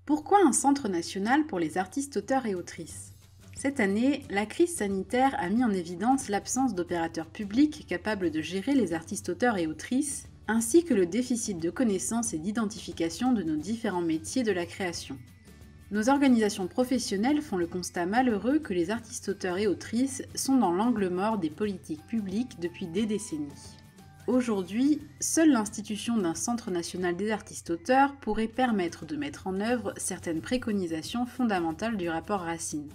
Pourquoi un centre national pour les artistes auteurs et autrices? Cette année, la crise sanitaire a mis en évidence l'absence d'opérateurs publics capables de gérer les artistes auteurs et autrices, ainsi que le déficit de connaissances et d'identification de nos différents métiers de la création. Nos organisations professionnelles font le constat malheureux que les artistes auteurs et autrices sont dans l'angle mort des politiques publiques depuis des décennies. Aujourd'hui, seule l'institution d'un Centre national des artistes auteurs pourrait permettre de mettre en œuvre certaines préconisations fondamentales du rapport Racine.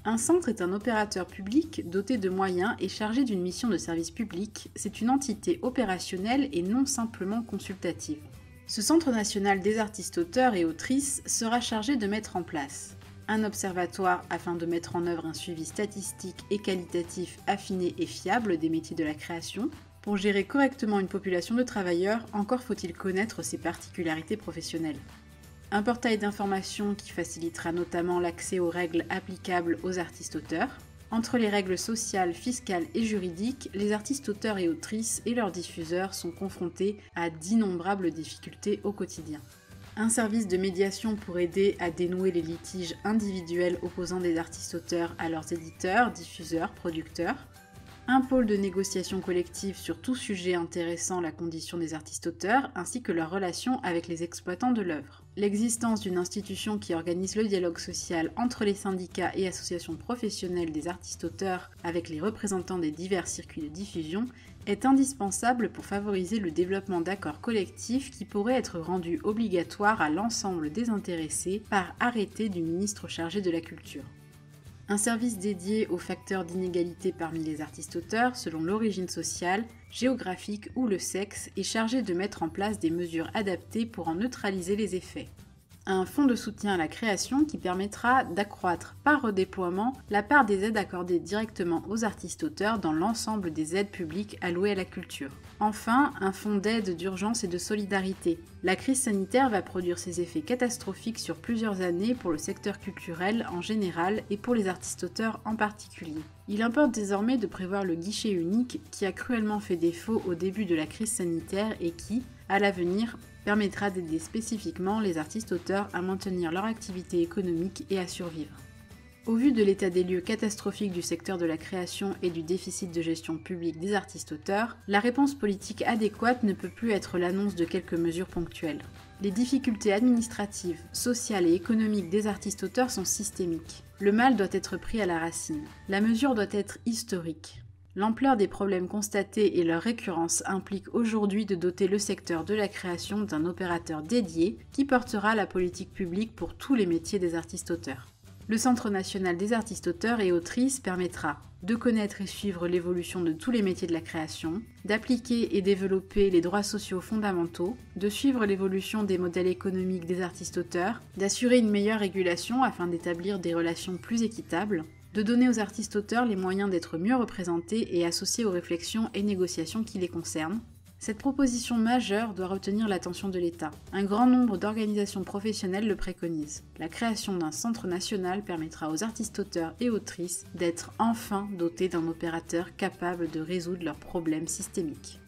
Un centre est un opérateur public doté de moyens et chargé d'une mission de service public. C'est une entité opérationnelle et non simplement consultative. Ce Centre national des artistes auteurs et autrices sera chargé de mettre en place un observatoire afin de mettre en œuvre un suivi statistique et qualitatif affiné et fiable des métiers de la création. Pour gérer correctement une population de travailleurs, encore faut-il connaître ses particularités professionnelles. Un portail d'information qui facilitera notamment l'accès aux règles applicables aux artistes auteurs. Entre les règles sociales, fiscales et juridiques, les artistes auteurs et autrices et leurs diffuseurs sont confrontés à d'innombrables difficultés au quotidien. Un service de médiation pour aider à dénouer les litiges individuels opposant des artistes auteurs à leurs éditeurs, diffuseurs, producteurs. Un pôle de négociation collective sur tout sujet intéressant la condition des artistes auteurs ainsi que leurs relations avec les exploitants de l'œuvre. L'existence d'une institution qui organise le dialogue social entre les syndicats et associations professionnelles des artistes auteurs avec les représentants des divers circuits de diffusion est indispensable pour favoriser le développement d'accords collectifs qui pourraient être rendus obligatoires à l'ensemble des intéressés par arrêté du ministre chargé de la culture. Un service dédié aux facteurs d'inégalité parmi les artistes auteurs selon l'origine sociale, géographique ou le sexe est chargé de mettre en place des mesures adaptées pour en neutraliser les effets. Un fonds de soutien à la création qui permettra d'accroître par redéploiement la part des aides accordées directement aux artistes auteurs dans l'ensemble des aides publiques allouées à la culture. Enfin, un fonds d'aide d'urgence et de solidarité. La crise sanitaire va produire ses effets catastrophiques sur plusieurs années pour le secteur culturel en général et pour les artistes auteurs en particulier. Il importe désormais de prévoir le guichet unique qui a cruellement fait défaut au début de la crise sanitaire et qui, à l'avenir, permettra d'aider spécifiquement les artistes auteurs à maintenir leur activité économique et à survivre. Au vu de l'état des lieux catastrophique du secteur de la création et du déficit de gestion publique des artistes auteurs, la réponse politique adéquate ne peut plus être l'annonce de quelques mesures ponctuelles. Les difficultés administratives, sociales et économiques des artistes auteurs sont systémiques. Le mal doit être pris à la racine. La mesure doit être historique. L'ampleur des problèmes constatés et leur récurrence impliquent aujourd'hui de doter le secteur de la création d'un opérateur dédié qui portera la politique publique pour tous les métiers des artistes auteurs. Le Centre national des artistes auteurs et autrices permettra de connaître et suivre l'évolution de tous les métiers de la création, d'appliquer et développer les droits sociaux fondamentaux, de suivre l'évolution des modèles économiques des artistes auteurs, d'assurer une meilleure régulation afin d'établir des relations plus équitables, de donner aux artistes auteurs les moyens d'être mieux représentés et associés aux réflexions et négociations qui les concernent. Cette proposition majeure doit retenir l'attention de l'État. Un grand nombre d'organisations professionnelles le préconisent. La création d'un centre national permettra aux artistes auteurs et autrices d'être enfin dotés d'un opérateur capable de résoudre leurs problèmes systémiques.